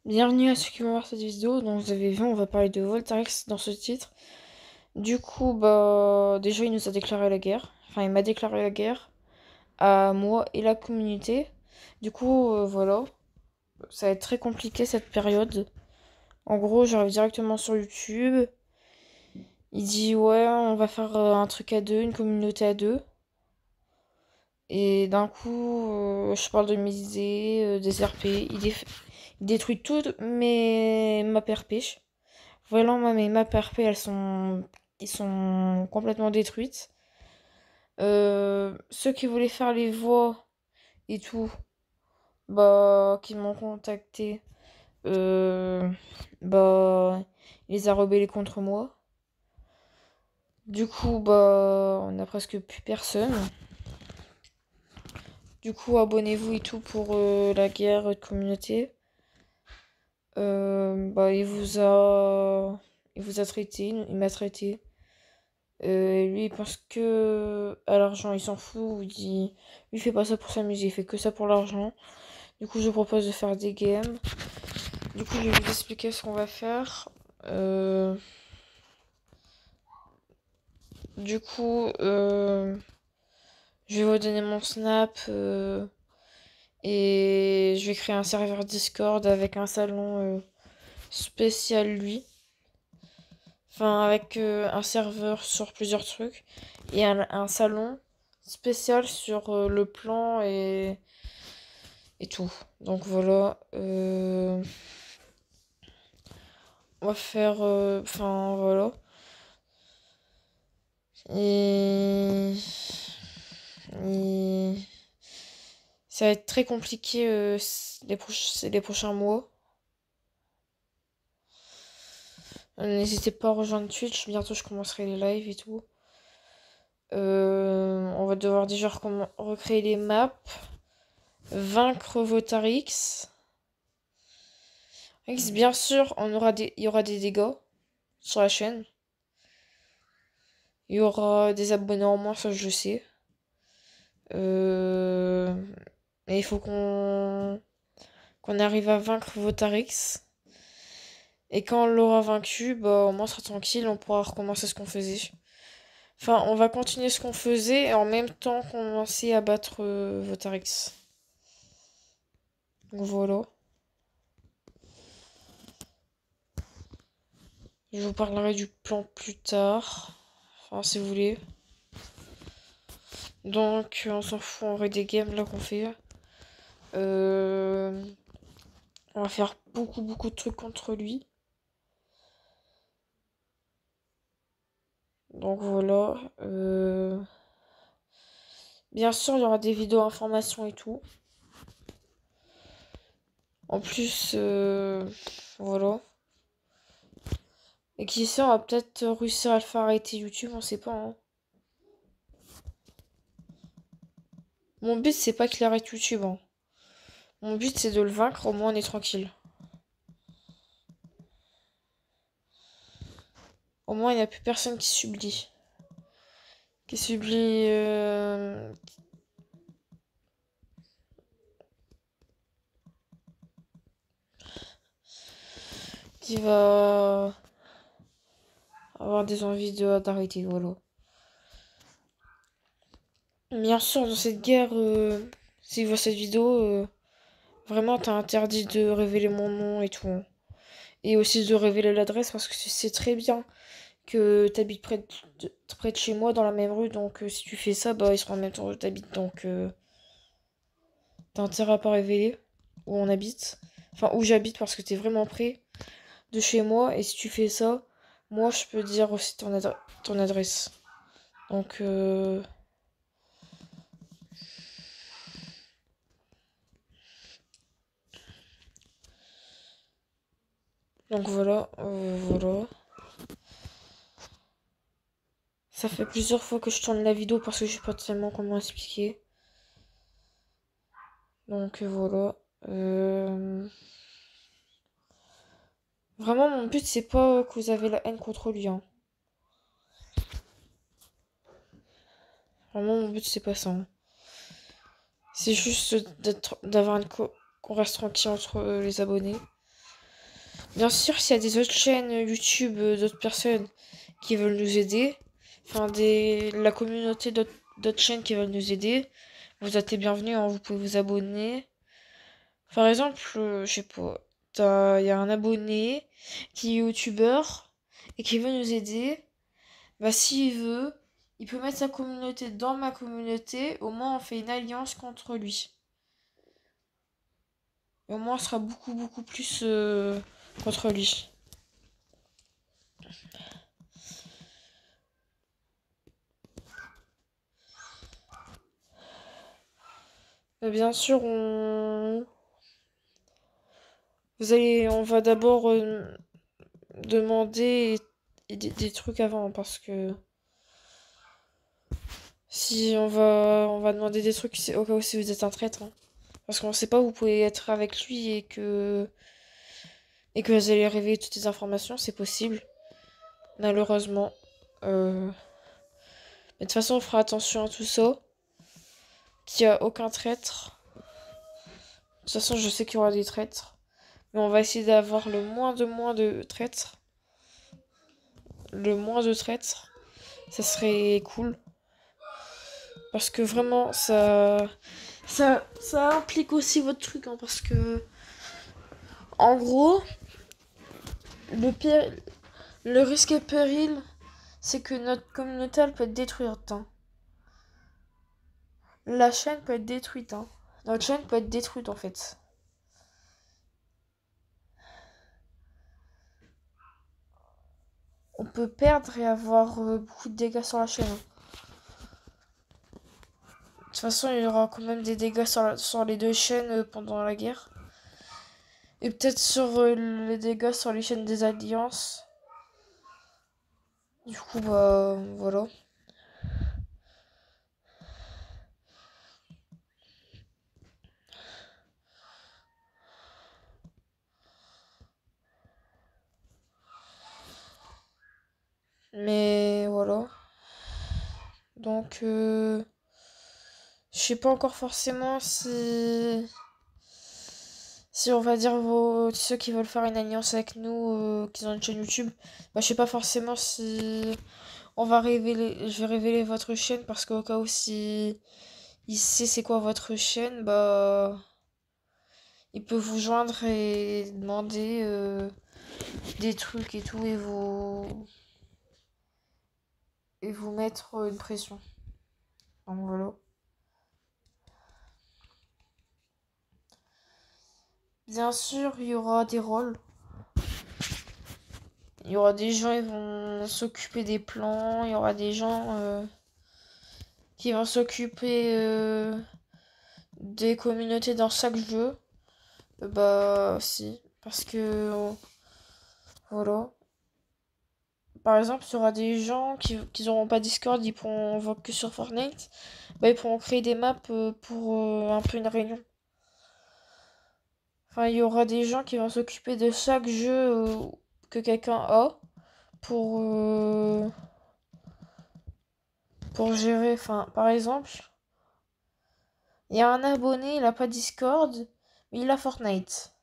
Bienvenue à ceux qui vont voir cette vidéo. Donc vous avez vu, on va parler de Voltarex dans ce titre. Du coup, bah déjà il nous a déclaré la guerre. Enfin, il m'a déclaré la guerre à moi et la communauté. Du coup, voilà. Ça va être très compliqué cette période. En gros, j'arrive directement sur YouTube. Il dit ouais, on va faire un truc à deux, une communauté à deux. Et d'un coup, je parle de mes idées, des RP. Il détruit toutes mes ma RP. Vraiment, moi, mes maps RP, ils sont complètement détruites. Ceux qui voulaient faire les voix et tout, bah, qui m'ont contacté, euh, bah, il les a rebellés contre moi. Du coup, bah, on a presque plus personne. Du coup, abonnez-vous et tout pour la guerre de communauté. Bah, il vous a traité, il m'a traité. Lui, il pense que à l'argent, il s'en fout. Il fait pas ça pour s'amuser, il fait que ça pour l'argent. Du coup, je propose de faire des games. Du coup, je vais vous expliquer ce qu'on va faire. Euh, du coup, je vais vous donner mon Snap et je vais créer un serveur Discord avec un salon spécial lui. Enfin, avec un serveur sur plusieurs trucs et un salon spécial sur le plan et tout. Donc voilà. On va faire. Enfin voilà. Et, et ça va être très compliqué les prochains mois. N'hésitez pas à rejoindre Twitch. Bientôt je commencerai les lives et tout. On va devoir déjà recréer les maps. Vaincre Votarix. Bien sûr, il y aura des dégâts sur la chaîne. Il y aura des abonnés en moins, ça je le sais. Euh, Et il faut qu'on arrive à vaincre Votarix. Et quand on l'aura vaincu, bah au moins on sera tranquille, on pourra recommencer ce qu'on faisait. Enfin, on va continuer ce qu'on faisait et en même temps commencer à battre Votarix. Donc voilà. Je vous parlerai du plan plus tard. Enfin, si vous voulez. Donc, on s'en fout en vrai des games là qu'on fait. Euh, on va faire beaucoup de trucs contre lui. Donc voilà. Bien sûr, il y aura des vidéos informations et tout. En plus, voilà. Et qui sait, on va peut-être réussir à le faire arrêter YouTube, on sait pas, hein. Mon but, c'est pas qu'il arrête YouTube, hein. Mon but, c'est de le vaincre, au moins on est tranquille. Au moins, il n'y a plus personne qui subit. Qui subit... qui va avoir des envies d'arrêter, voilà. Bien sûr, dans cette guerre, s'il voit cette vidéo, vraiment, t'as interdit de révéler mon nom et tout, hein. Et aussi de révéler l'adresse parce que tu sais très bien que t'habites près de chez moi dans la même rue. Donc si tu fais ça, bah ils seront en même temps où t'habites. Donc t'as intérêt à pas révéler où on habite. Enfin où j'habite parce que t'es vraiment près de chez moi. Et si tu fais ça, moi je peux dire aussi ton adresse. Donc donc voilà, voilà. Ça fait plusieurs fois que je tourne la vidéo parce que je sais pas tellement comment expliquer. Donc voilà. Vraiment, mon but, c'est pas que vous avez la haine contre lui, hein. Vraiment, mon but, c'est pas ça, hein. C'est juste d'avoir qu'on reste tranquille entre les abonnés. Bien sûr, s'il y a des autres chaînes YouTube d'autres personnes qui veulent nous aider, enfin la communauté d'autres chaînes qui veulent nous aider, vous êtes les bienvenus, hein, vous pouvez vous abonner. Par exemple, je sais pas, il y a un abonné qui est youtubeur et qui veut nous aider. Bah s'il veut, il peut mettre sa communauté dans ma communauté, au moins on fait une alliance contre lui. Et au moins on sera beaucoup plus contre lui. Bien sûr, on va d'abord demander des trucs avant parce que si on va demander des trucs au cas où si vous êtes un traître, hein. Parce qu'on sait pas où vous pouvez être avec lui et que vous allez révéler toutes les informations, c'est possible. Malheureusement. Mais de toute façon, on fera attention à tout ça. Qu'il n'y a aucun traître. De toute façon, je sais qu'il y aura des traîtres. Mais on va essayer d'avoir le moins de traîtres. Le moins de traîtres. Ça serait cool. Parce que vraiment, ça implique aussi votre truc. Hein, parce que, en gros, le pire, le risque et péril, c'est que notre communauté, elle peut être détruite. Hein. La chaîne peut être détruite. Hein. Notre chaîne peut être détruite, en fait. On peut perdre et avoir beaucoup de dégâts sur la chaîne. Hein. De toute façon, il y aura quand même des dégâts sur les deux chaînes pendant la guerre. Et peut-être sur les dégâts sur les chaînes des alliances. Du coup, bah voilà. Mais voilà. Donc, je sais pas encore forcément si on va dire ceux qui veulent faire une alliance avec nous, qui ont une chaîne YouTube, bah je sais pas forcément si je vais révéler votre chaîne parce qu'au cas où si il sait c'est quoi votre chaîne, bah il peut vous joindre et demander des trucs et tout et vous mettre une pression. Donc voilà. Bien sûr, il y aura des rôles. Il y aura des gens qui vont s'occuper des plans, il y aura des gens qui vont s'occuper des communautés dans chaque jeu. Bah si, parce que voilà. Par exemple, il y aura des gens qui n'auront pas Discord, ils pourront voir que sur Fortnite. Bah, ils pourront créer des maps pour un peu une réunion. Enfin, il y aura des gens qui vont s'occuper de chaque jeu que quelqu'un a pour, euh, pour gérer. Enfin, par exemple, il y a un abonné, il a pas Discord, mais il a Fortnite.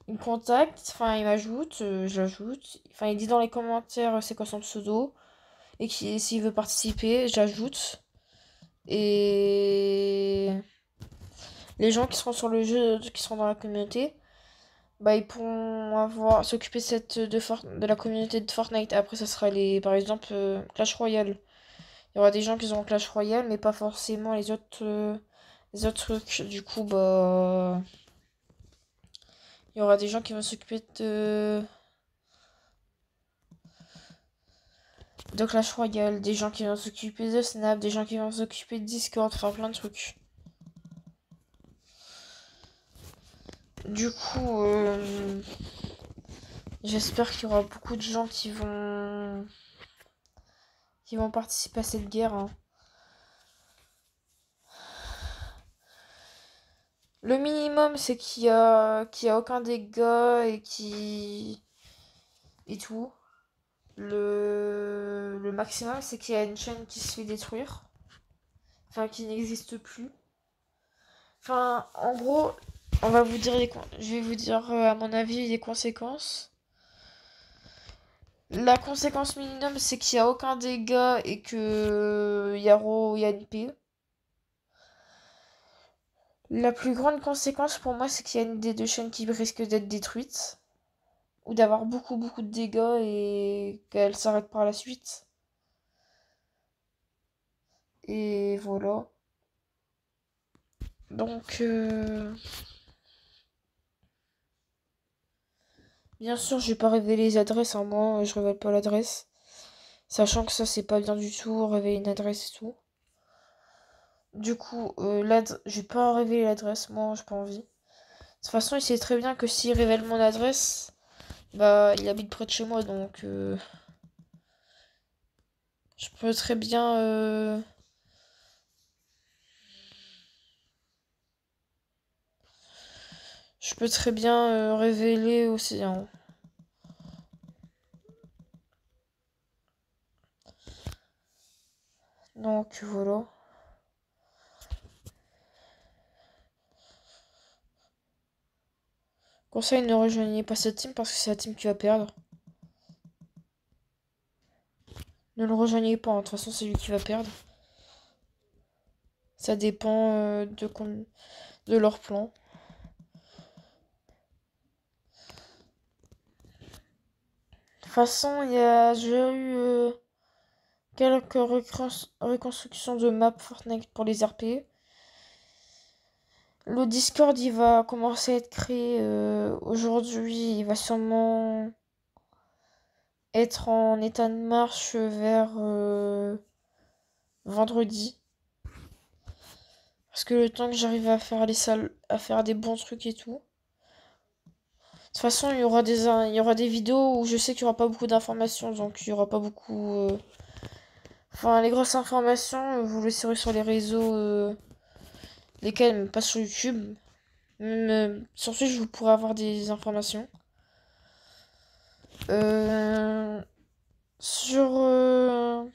Il me contacte, enfin, il m'ajoute, je l'ajoute. Enfin, il dit dans les commentaires c'est quoi son pseudo et s'il veut participer, j'ajoute. Et les gens qui seront sur le jeu, qui seront dans la communauté, bah ils pourront s'occuper de la communauté de Fortnite. Après ça sera par exemple Clash Royale. Il y aura des gens qui auront Clash Royale mais pas forcément les autres trucs. Du coup bah il y aura des gens qui vont s'occuper de Clash Royale, des gens qui vont s'occuper de Snap, des gens qui vont s'occuper de Discord, enfin plein de trucs. Du coup, j'espère qu'il y aura beaucoup de gens qui vont participer à cette guerre. Hein. Le minimum, c'est qu'il y a aucun dégât et tout. Le maximum, c'est qu'il y a une chaîne qui se fait détruire. Enfin, qui n'existe plus. Enfin, en gros, je vais vous dire à mon avis les conséquences. La conséquence minimum, c'est qu'il n'y a aucun dégât et que il y a une paix. La plus grande conséquence pour moi, c'est qu'il y a une des deux chaînes qui risque d'être détruite. Ou d'avoir beaucoup de dégâts et qu'elle s'arrête par la suite. Et voilà. Donc, bien sûr, je vais pas révéler les adresses, hein, moi, je révèle pas l'adresse. Sachant que ça, c'est pas bien du tout, révéler une adresse et tout. Du coup, je vais pas révéler l'adresse, moi, j'ai pas envie. De toute façon, il sait très bien que s'il révèle mon adresse, bah, il habite près de chez moi, donc je peux très bien, révéler aussi, hein. Donc voilà. Conseil, ne rejoignez pas cette team parce que c'est la team qui va perdre. Ne le rejoignez pas, hein. De toute façon, c'est lui qui va perdre. Ça dépend de leur plan. De toute façon, il y a déjà eu quelques reconstructions de map Fortnite pour les RP. Le Discord, il va commencer à être créé aujourd'hui. Il va sûrement être en état de marche vers vendredi. Parce que le temps que j'arrive à faire les salles, à faire des bons trucs et tout. De toute façon, il y aura des vidéos où je sais qu'il n'y aura pas beaucoup d'informations, donc il n'y aura pas beaucoup. Enfin, les grosses informations, vous les saurez sur les réseaux, lesquels, même pas sur YouTube. Sur Twitch, vous pourrez avoir des informations. Euh, sur, euh,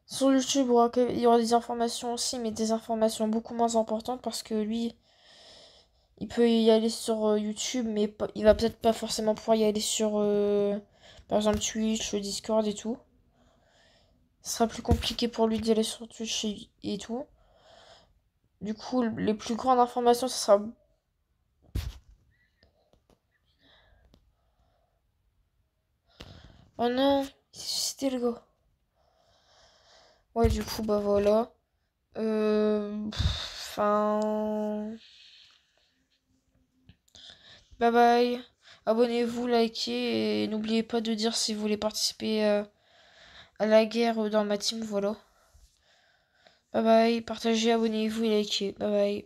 sur YouTube, il y aura des informations aussi, mais des informations beaucoup moins importantes parce que lui, il peut y aller sur YouTube, mais il va peut-être pas forcément pouvoir y aller sur, par exemple, Twitch, le Discord et tout. Ce sera plus compliqué pour lui d'y aller sur Twitch et tout. Du coup, les plus grandes informations, ce sera... Oh non, c'était le gars. Ouais, du coup, bah voilà. Enfin... Bye bye. Abonnez-vous, likez et n'oubliez pas de dire si vous voulez participer à la guerre dans ma team, voilà. Bye bye, partagez, abonnez-vous et likez. Bye bye.